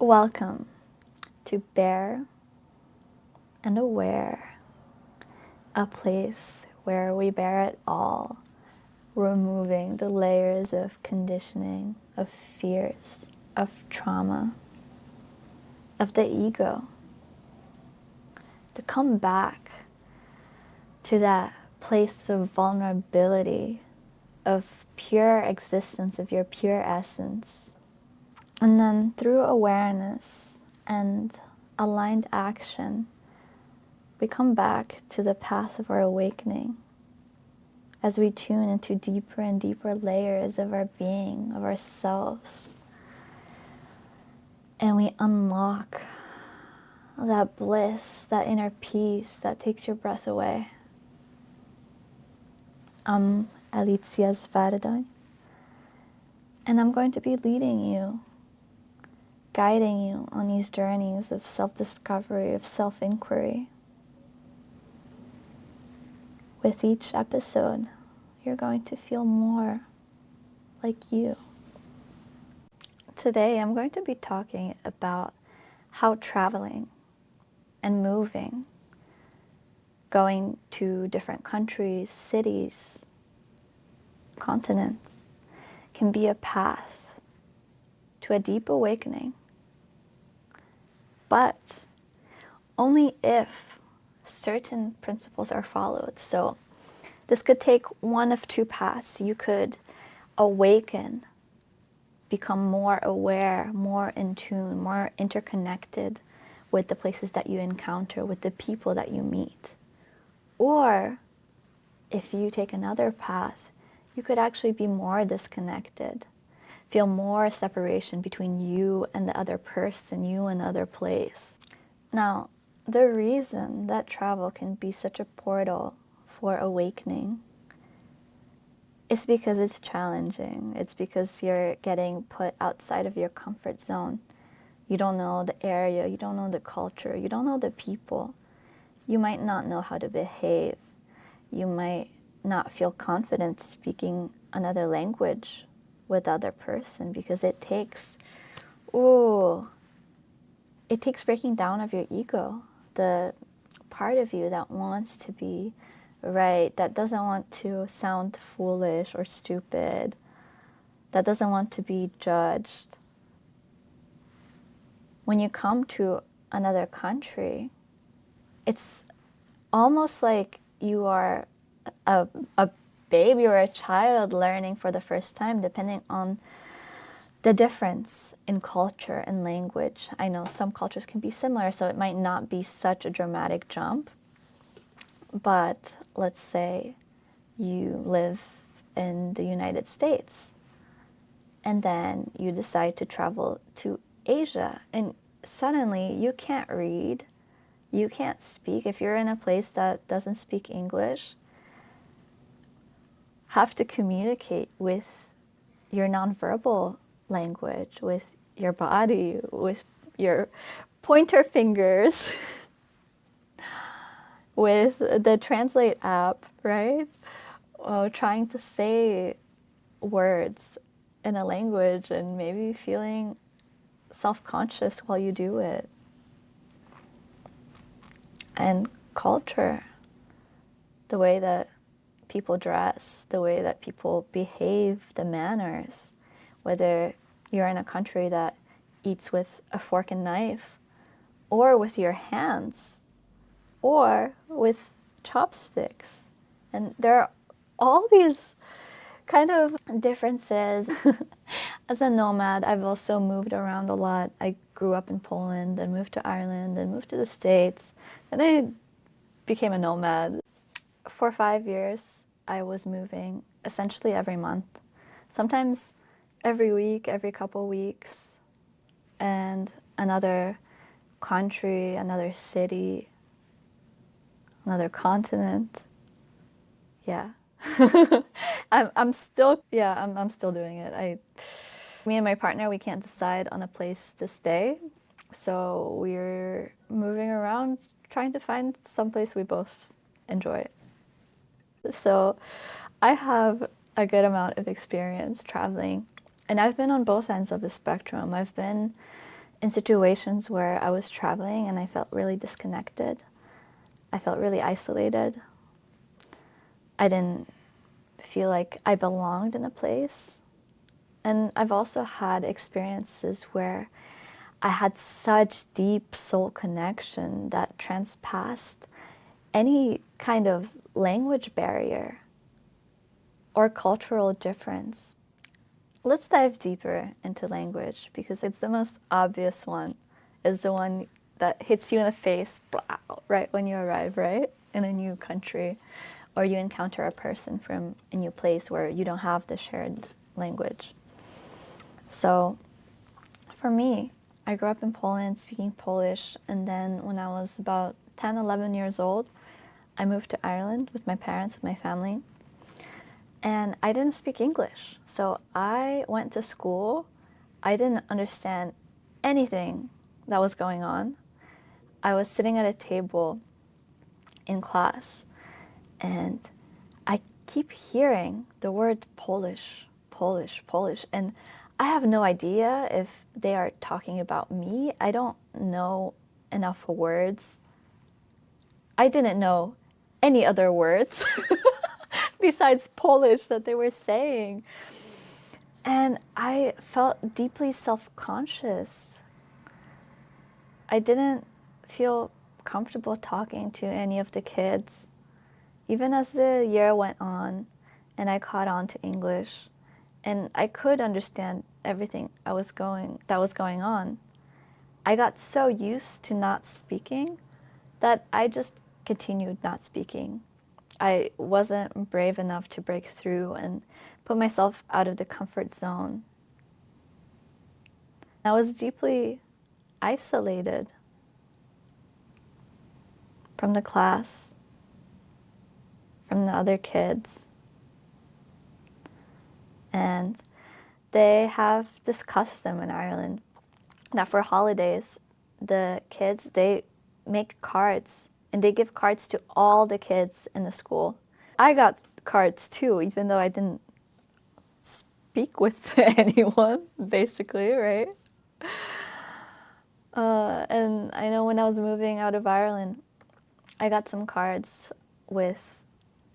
Welcome to Bare and Aware, a place where we bear it all, removing the layers of conditioning, of fears, of trauma, of the ego, to come back to that place of vulnerability, of pure existence, of your pure essence. And then through awareness and aligned action, we come back to the path of our awakening as we tune into deeper and deeper layers of our being, of ourselves. And we unlock that bliss, that inner peace that takes your breath away. I'm Alicia Svardai, and I'm going to be leading you, guiding you on these journeys of self-discovery, of self-inquiry. With each episode, you're going to feel more like you. Today, I'm going to be talking about how traveling and moving, going to different countries, cities, continents, can be a path to a deep awakening, but only if certain principles are followed. So this could take one of two paths. You could awaken, become more aware, more in tune, more interconnected with the places that you encounter, with the people that you meet. Or if you take another path, you could actually be more disconnected, feel more separation between you and the other person, you and the other place. Now, the reason that travel can be such a portal for awakening is because it's challenging. It's because you're getting put outside of your comfort zone. You don't know the area, you don't know the culture, you don't know the people. You might not know how to behave. You might not feel confident speaking another language with the other person because it takes breaking down of your ego, the part of you that wants to be right, that doesn't want to sound foolish or stupid, that doesn't want to be judged. When you come to another country, it's almost like you are a baby or a child learning for the first time, depending on the difference in culture and language. I know some cultures can be similar, so it might not be such a dramatic jump. But let's say you live in the United States and then you decide to travel to Asia, and suddenly you can't read, you can't speak. If you're in a place that doesn't speak English, have to communicate with your nonverbal language, with your body, with your pointer fingers, with the Translate app, right? Trying to say words in a language and maybe feeling self-conscious while you do it. And culture, the way that people dress, the way that people behave, the manners, whether you're in a country that eats with a fork and knife, or with your hands, or with chopsticks. And there are all these kind of differences. As a nomad, I've also moved around a lot. I grew up in Poland, then moved to Ireland, then moved to the States, and I became a nomad. For 5 years, I was moving essentially every month, sometimes every week, every couple weeks, and another country, another city, another continent. Yeah. I'm still doing it. Me and my partner, we can't decide on a place to stay, so we're moving around trying to find some place we both enjoy. So I have a good amount of experience traveling, and I've been on both ends of the spectrum. I've been in situations where I was traveling and I felt really disconnected. I felt really isolated. I didn't feel like I belonged in a place. And I've also had experiences where I had such deep soul connection that transpassed any kind of language barrier or cultural difference. Let's dive deeper into language because it's the most obvious one. It's the one that hits you in the face right when you arrive, right? In a new country, or you encounter a person from a new place where you don't have the shared language. So for me, I grew up in Poland speaking Polish, and then when I was about 10, 11 years old, I moved to Ireland with my parents, with my family, and I didn't speak English. So I went to school. I didn't understand anything that was going on. I was sitting at a table in class, and I keep hearing the word Polish, Polish, Polish, and I have no idea if they are talking about me. I don't know enough words. I didn't know any other words besides Polish that they were saying. And I felt deeply self-conscious. I didn't feel comfortable talking to any of the kids. Even as the year went on and I caught on to English and I could understand everything that was going on, I got so used to not speaking that I just continued not speaking. I wasn't brave enough to break through and put myself out of the comfort zone. I was deeply isolated from the class, from the other kids. And they have this custom in Ireland that for holidays, the kids, they make cards and they give cards to all the kids in the school. I got cards too, even though I didn't speak with anyone, basically, right? And I know when I was moving out of Ireland, I got some cards with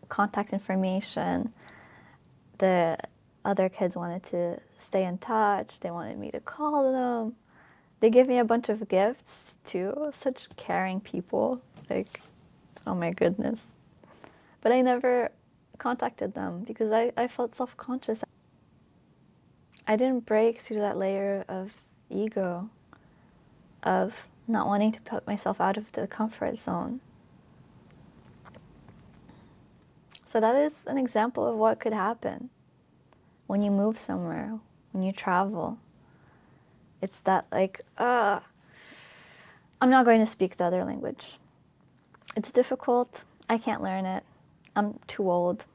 contact information. The other kids wanted to stay in touch. They wanted me to call them. They gave me a bunch of gifts too. Such caring people. Like, oh my goodness. But I never contacted them because I felt self-conscious. I didn't break through that layer of ego, of not wanting to put myself out of the comfort zone. So that is an example of what could happen when you move somewhere, when you travel. It's that like, I'm not going to speak the other language. It's difficult. I can't learn it. I'm too old.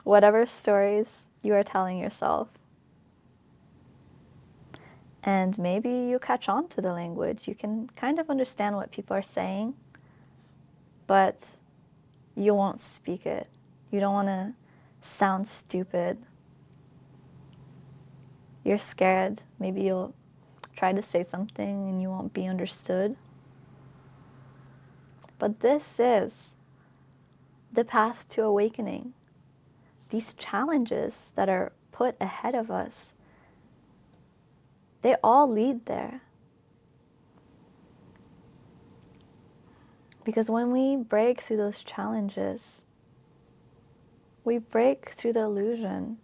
Whatever stories you are telling yourself. And maybe you catch on to the language. You can kind of understand what people are saying, but you won't speak it. You don't want to sound stupid. You're scared. Maybe you'll try to say something and you won't be understood. But this is the path to awakening. These challenges that are put ahead of us, they all lead there. Because when we break through those challenges, we break through the illusion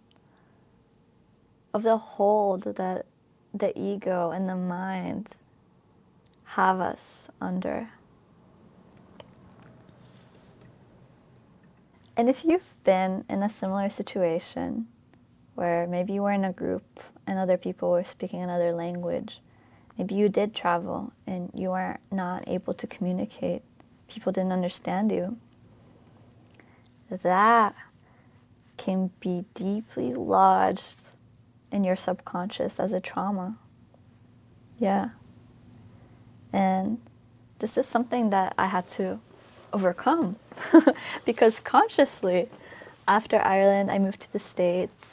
of the hold that the ego and the mind have us under. And if you've been in a similar situation where maybe you were in a group and other people were speaking another language, maybe you did travel and you are not able to communicate, people didn't understand you, that can be deeply lodged in your subconscious as a trauma. Yeah. And this is something that I had to overcome because consciously, after Ireland, I moved to the States.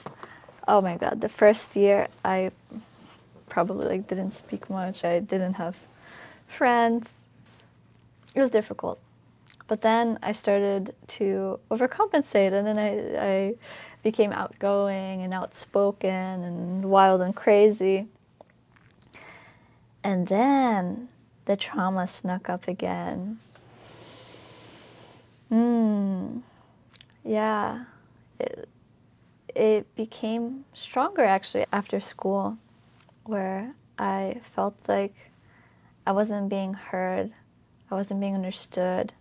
Oh my God, the first year I probably like didn't speak much. I didn't have friends. It was difficult. But then I started to overcompensate, and then I became outgoing and outspoken and wild and crazy. And then the trauma snuck up again. Yeah. It became stronger actually after school, where I felt like I wasn't being heard, I wasn't being understood.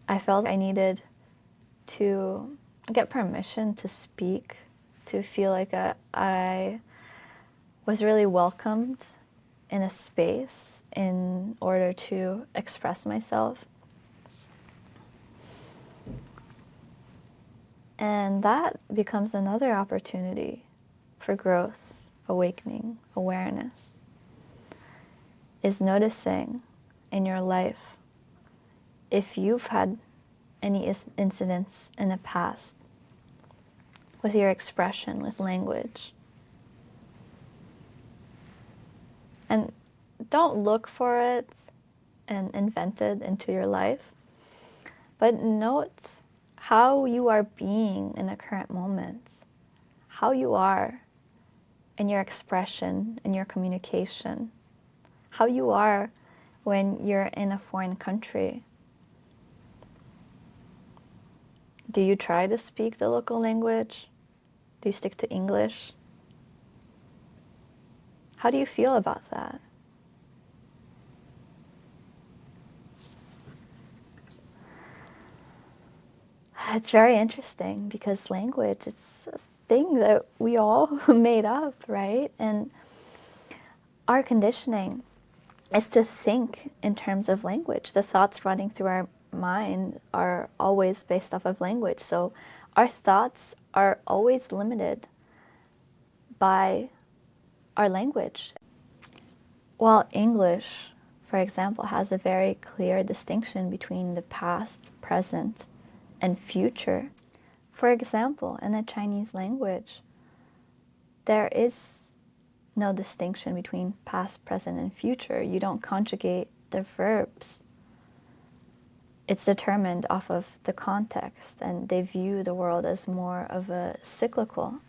I felt I needed to get permission to speak, to feel like I was really welcomed in a space in order to express myself. And that becomes another opportunity for growth, awakening, awareness, is noticing in your life if you've had any incidents in the past with your expression, with language. And don't look for it and invent it into your life, but note how you are being in the current moment, how you are in your expression, in your communication, how you are when you're in a foreign country. Do you try to speak the local language? Do you stick to English? How do you feel about that? It's very interesting because language is a thing that we all made up, right? And our conditioning is to think in terms of language. The thoughts running through our mind are always based off of language. So our thoughts are always limited by our language. While English, for example, has a very clear distinction between the past, present, and future. For example, in the Chinese language, there is no distinction between past, present, and future. You don't conjugate the verbs. It's determined off of the context, and they view the world as more of a cyclical.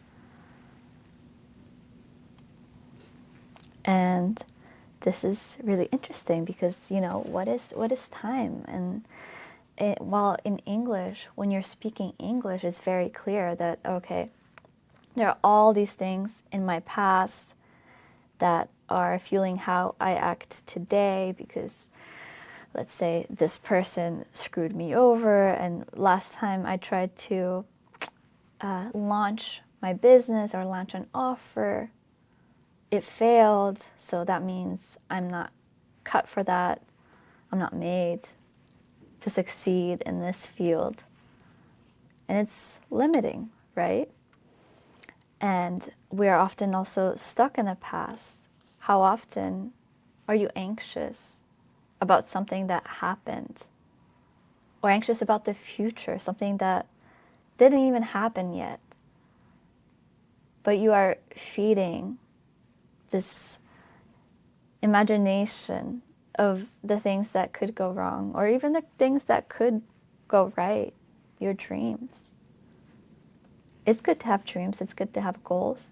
And this is really interesting because, what is time? And while in English, when you're speaking English, it's very clear that, okay, there are all these things in my past that are fueling how I act today because, let's say, this person screwed me over, and last time I tried to launch my business or launch an offer, it failed, so that means I'm not cut for that. I'm not made to succeed in this field. And it's limiting, right? And we're often also stuck in the past. How often are you anxious about something that happened? Or anxious about the future, something that didn't even happen yet? But you are feeding this imagination of the things that could go wrong, or even the things that could go right, your dreams. It's good to have dreams, it's good to have goals,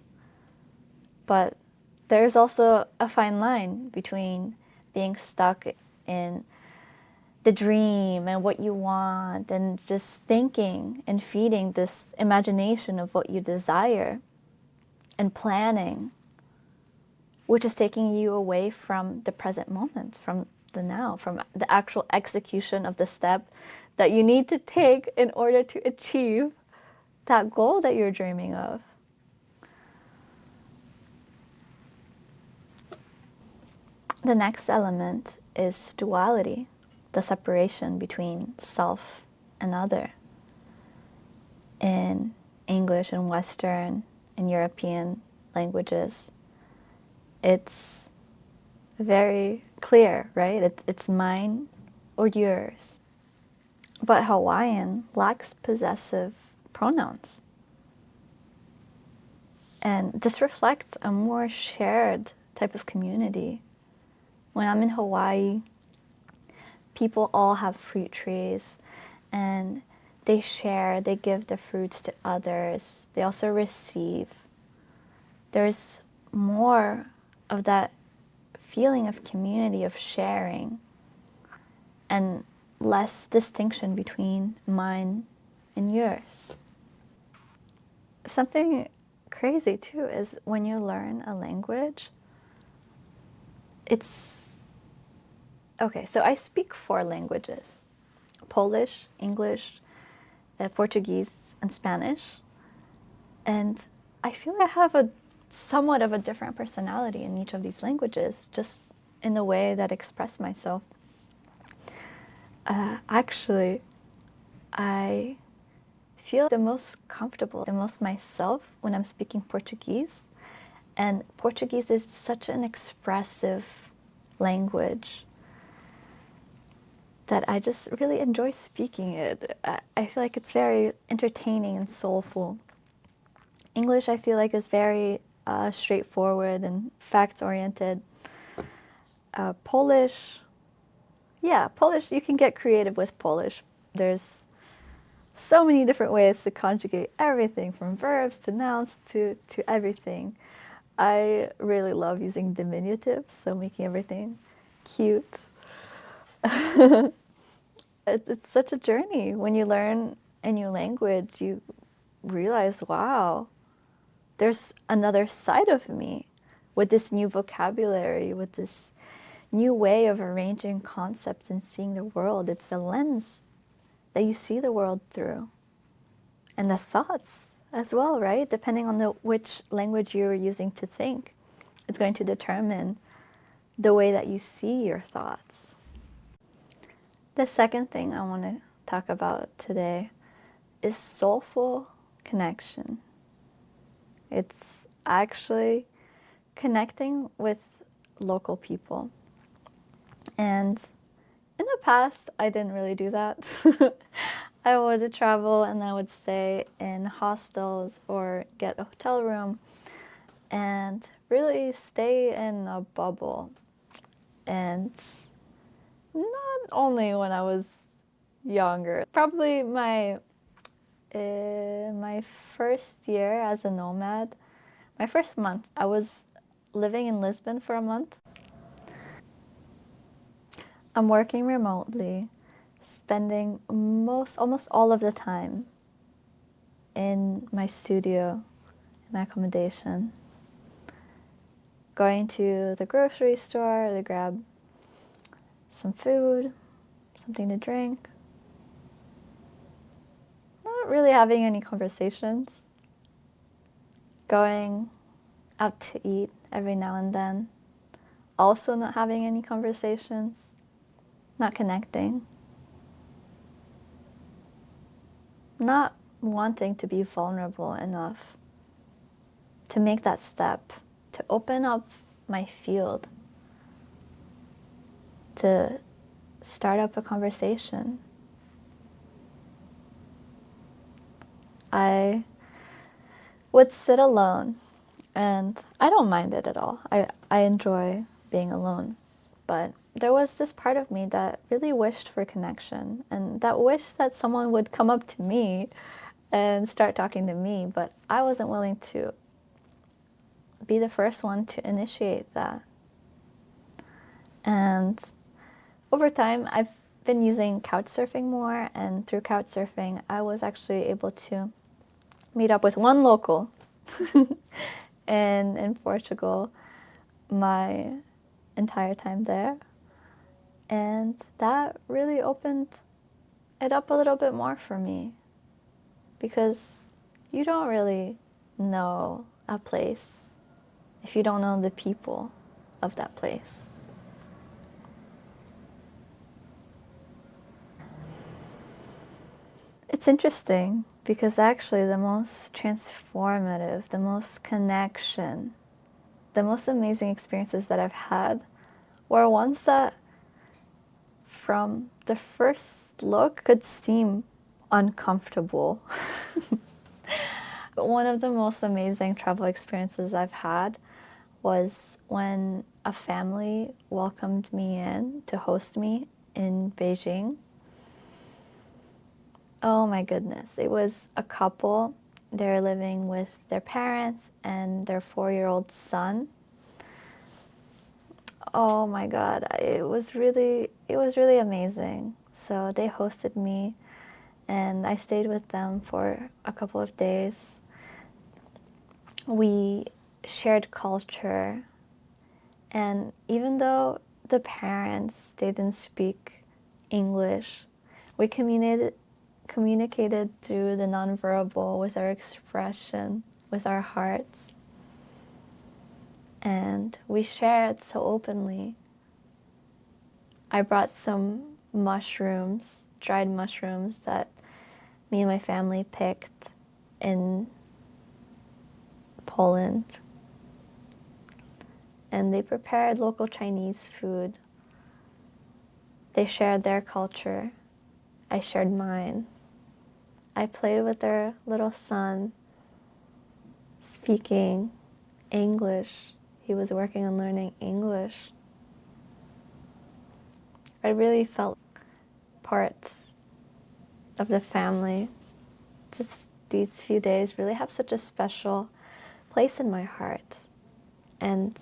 but there's also a fine line between being stuck in the dream and what you want and just thinking and feeding this imagination of what you desire and planning, which is taking you away from the present moment, from the now, from the actual execution of the step that you need to take in order to achieve that goal that you're dreaming of. The next element is duality, the separation between self and other. In English and Western and European languages, it's very clear, right? It's mine or yours. But Hawaiian lacks possessive pronouns. And this reflects a more shared type of community. When I'm in Hawaii, people all have fruit trees and they share, they give the fruits to others. They also receive. There's more of that feeling of community, of sharing, and less distinction between mine and yours. Something crazy too is when you learn a language, it's okay. So I speak 4 languages: Polish, English, Portuguese, and Spanish. And I feel I have a somewhat of a different personality in each of these languages, just in the way that I express myself. Actually, I feel the most comfortable, the most myself when I'm speaking Portuguese. And Portuguese is such an expressive language that I just really enjoy speaking it. I feel like it's very entertaining and soulful. English, I feel like, is very straightforward and fact-oriented. Polish, yeah, Polish, you can get creative with Polish. There's so many different ways to conjugate everything from verbs to nouns to everything. I really love using diminutives, so making everything cute. It's such a journey. When you learn a new language, you realize, wow, there's another side of me with this new vocabulary, with this new way of arranging concepts and seeing the world. It's a lens that you see the world through. And the thoughts as well, right? Depending on which language you're using to think, it's going to determine the way that you see your thoughts. The second thing I want to talk about today is soulful connection. It's actually connecting with local people. And in the past, I didn't really do that. I would travel and I would stay in hostels or get a hotel room and really stay in a bubble. And not only when I was younger, probably my first year as a nomad, my first month, I was living in Lisbon for a month. I'm working remotely, spending almost all of the time in my studio, in my accommodation, going to the grocery store to grab some food, something to drink, not really having any conversations, going out to eat every now and then, also not having any conversations, not connecting, not wanting to be vulnerable enough to make that step, to open up my field, to start up a conversation. I would sit alone, and I don't mind it at all. I enjoy being alone. But there was this part of me that really wished for connection, and that wished that someone would come up to me and start talking to me, but I wasn't willing to be the first one to initiate that. And over time, I've been using couch surfing more, and through couch surfing, I was actually able to meet up with one local and in Portugal my entire time there. And that really opened it up a little bit more for me, because you don't really know a place if you don't know the people of that place. It's interesting because actually the most transformative, the most connection, the most amazing experiences that I've had were ones that from the first look could seem uncomfortable. One of the most amazing travel experiences I've had was when a family welcomed me in to host me in Beijing. Oh my goodness. It was a couple. They're living with their parents and their 4-year-old son. Oh my God. It was really amazing. So they hosted me and I stayed with them for a couple of days. We shared culture, and even though the parents they didn't speak English, we communicated through the nonverbal with our expression, with our hearts, and we shared so openly. I brought some mushrooms, dried mushrooms that me and my family picked in Poland, and they prepared local Chinese food. They shared their culture. I shared mine. I played with their little son, speaking English. He was working on learning English. I really felt part of the family. These few days really have such a special place in my heart. And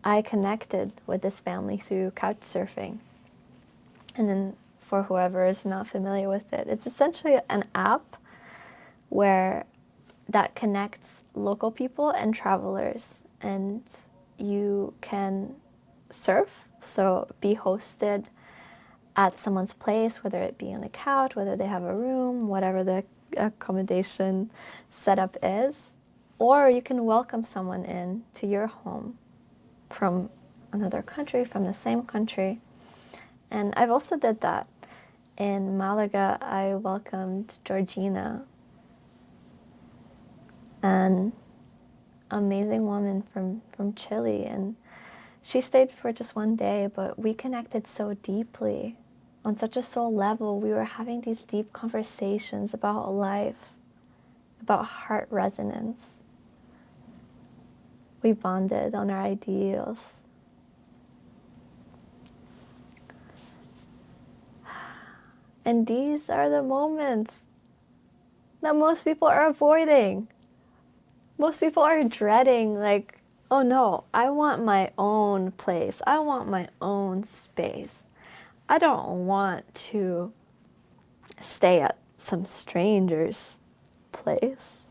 I connected with this family through couch surfing. And then for whoever is not familiar with it, it's essentially an app where that connects local people and travelers, and you can surf, so be hosted at someone's place, whether it be on a couch, whether they have a room, whatever the accommodation setup is, or you can welcome someone in to your home from another country, from the same country. And I've also did that. In Malaga, I welcomed Georgina, an amazing woman from Chile, and she stayed for just one day, but we connected so deeply on such a soul level. We were having these deep conversations about life, about heart resonance. We bonded on our ideals. And these are the moments that most people are avoiding. Most people are dreading, like, oh no, I want my own place. I want my own space. I don't want to stay at some stranger's place,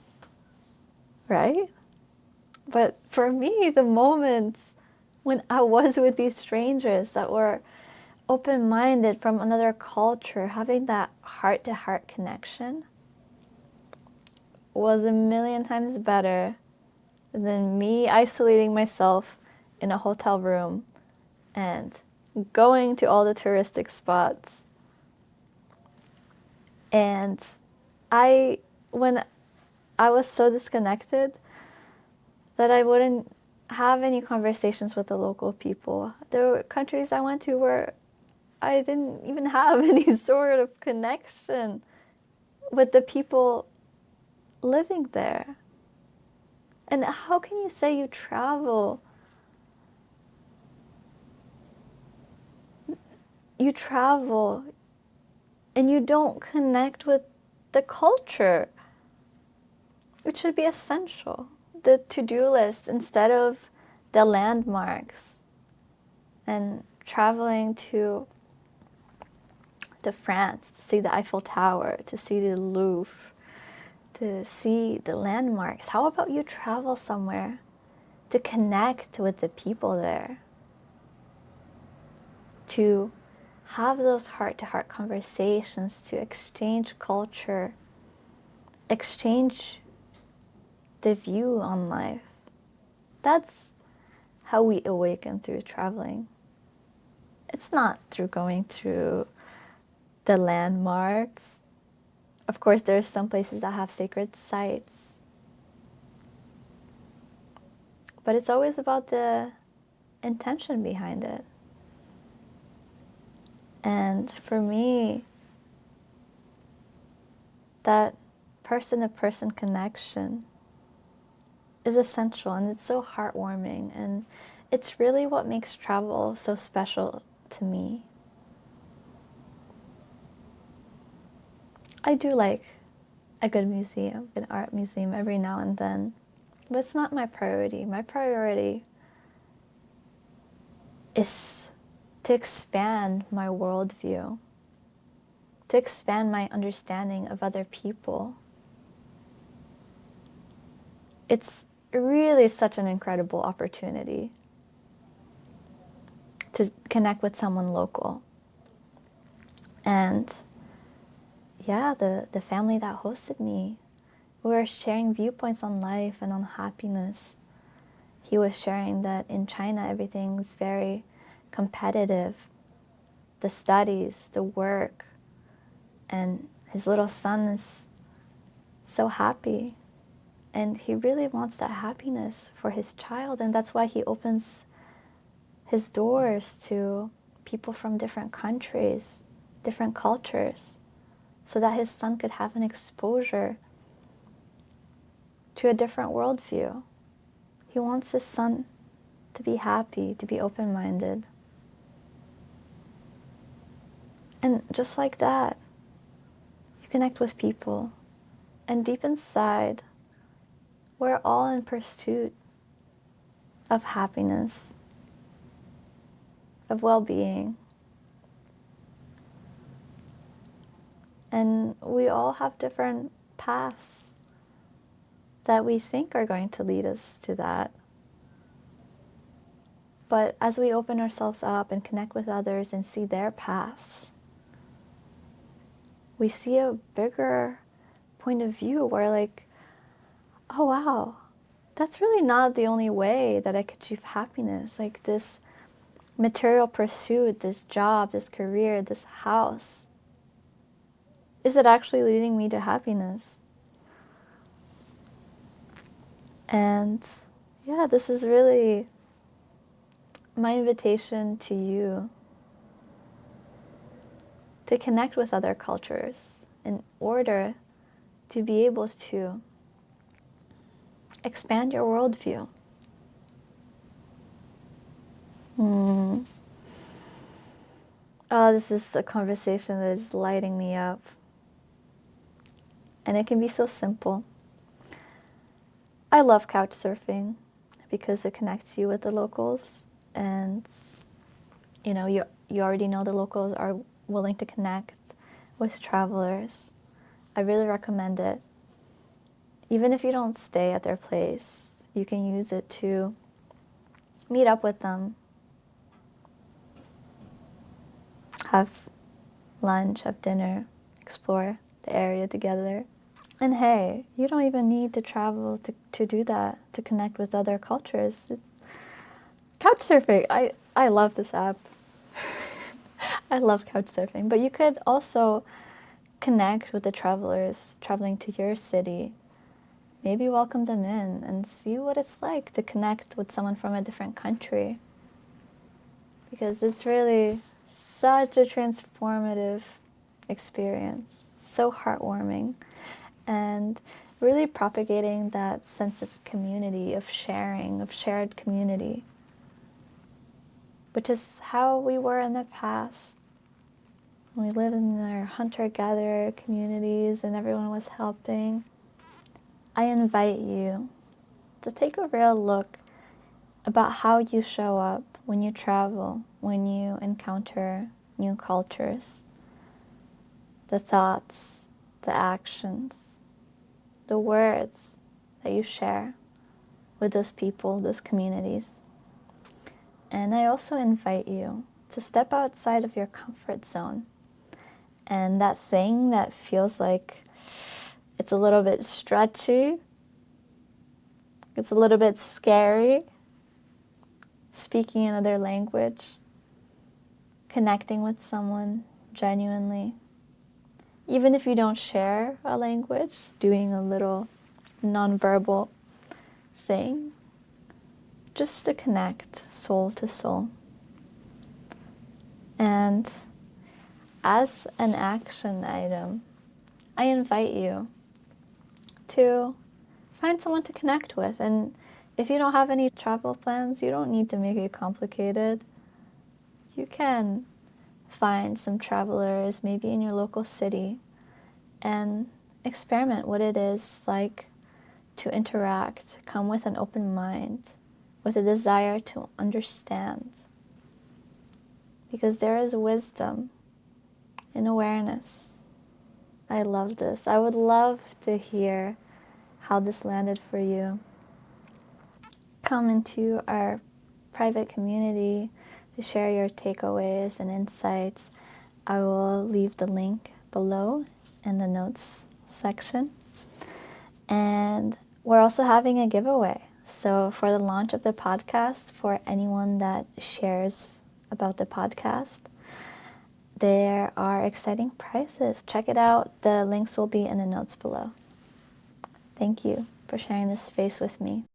right? But for me, the moments when I was with these strangers that were open-minded from another culture, having that heart-to-heart connection was a million times better than me isolating myself in a hotel room and going to all the touristic spots. And when I was so disconnected that I wouldn't have any conversations with the local people. There were countries I went to where I didn't even have any sort of connection with the people living there. And how can you say you travel? You travel and you don't connect with the culture. It should be essential. The to-do list instead of the landmarks. And traveling to France to see the Eiffel Tower, to see the Louvre, to see the landmarks. How about you travel somewhere to connect with the people there? To have those heart-to-heart conversations, to exchange culture, exchange the view on life. That's how we awaken through traveling. It's not through going through the landmarks. Of course, there's some places that have sacred sites. But it's always about the intention behind it. And for me, that person-to-person connection is essential, and it's so heartwarming, and it's really what makes travel so special to me. I do like a good museum, an art museum every now and then, but it's not my priority. My priority is to expand my worldview, to expand my understanding of other people. It's really such an incredible opportunity to connect with someone local. And yeah, the family that hosted me, we were sharing viewpoints on life and on happiness. He was sharing that in China, everything's very competitive. The studies, the work, and his little son is so happy. And he really wants that happiness for his child. And that's why he opens his doors to people from different countries, different cultures, so that his son could have an exposure to a different worldview. He wants his son to be happy, to be open-minded. And just like that, you connect with people. And deep inside, we're all in pursuit of happiness, of well-being. And we all have different paths that we think are going to lead us to that. But as we open ourselves up and connect with others and see their paths, we see a bigger point of view where, like, oh wow, that's really not the only way that I could achieve happiness. Like, this material pursuit, this job, this career, this house, is it actually leading me to happiness? And yeah, this is really my invitation to you to connect with other cultures in order to be able to expand your worldview. Oh, this is a conversation that is lighting me up. And it can be so simple. I love couch surfing because it connects you with the locals, and you already know the locals are willing to connect with travelers. I really recommend it. Even if you don't stay at their place, you can use it to meet up with them, have lunch, have dinner, explore the area together. And hey, you don't even need to travel to do that, to connect with other cultures. It's couch surfing. I love this app. I love couch surfing. But you could also connect with the travelers traveling to your city. Maybe welcome them in and see what it's like to connect with someone from a different country. Because it's really such a transformative experience, so heartwarming, and really propagating that sense of community, of sharing, of shared community, which is how we were in the past. We lived in our hunter-gatherer communities and everyone was helping. I invite you to take a real look about how you show up when you travel, when you encounter new cultures. The thoughts, the actions, the words that you share with those people, those communities. And I also invite you to step outside of your comfort zone. And that thing that feels like it's a little bit stretchy, it's a little bit scary, speaking another language, connecting with someone genuinely. Even if you don't share a language, doing a little nonverbal thing, just to connect soul to soul. And as an action item, I invite you to find someone to connect with. And if you don't have any travel plans, you don't need to make it complicated. You can find some travelers, maybe in your local city, and experiment what it is like to interact. Come with an open mind, with a desire to understand. Because there is wisdom in awareness. I love this. I would love to hear how this landed for you. Come into our private community to share your takeaways and insights. I will leave the link below in the notes section. And we're also having a giveaway. So for the launch of the podcast, for anyone that shares about the podcast, there are exciting prizes. Check it out. The links will be in the notes below. Thank you for sharing this space with me.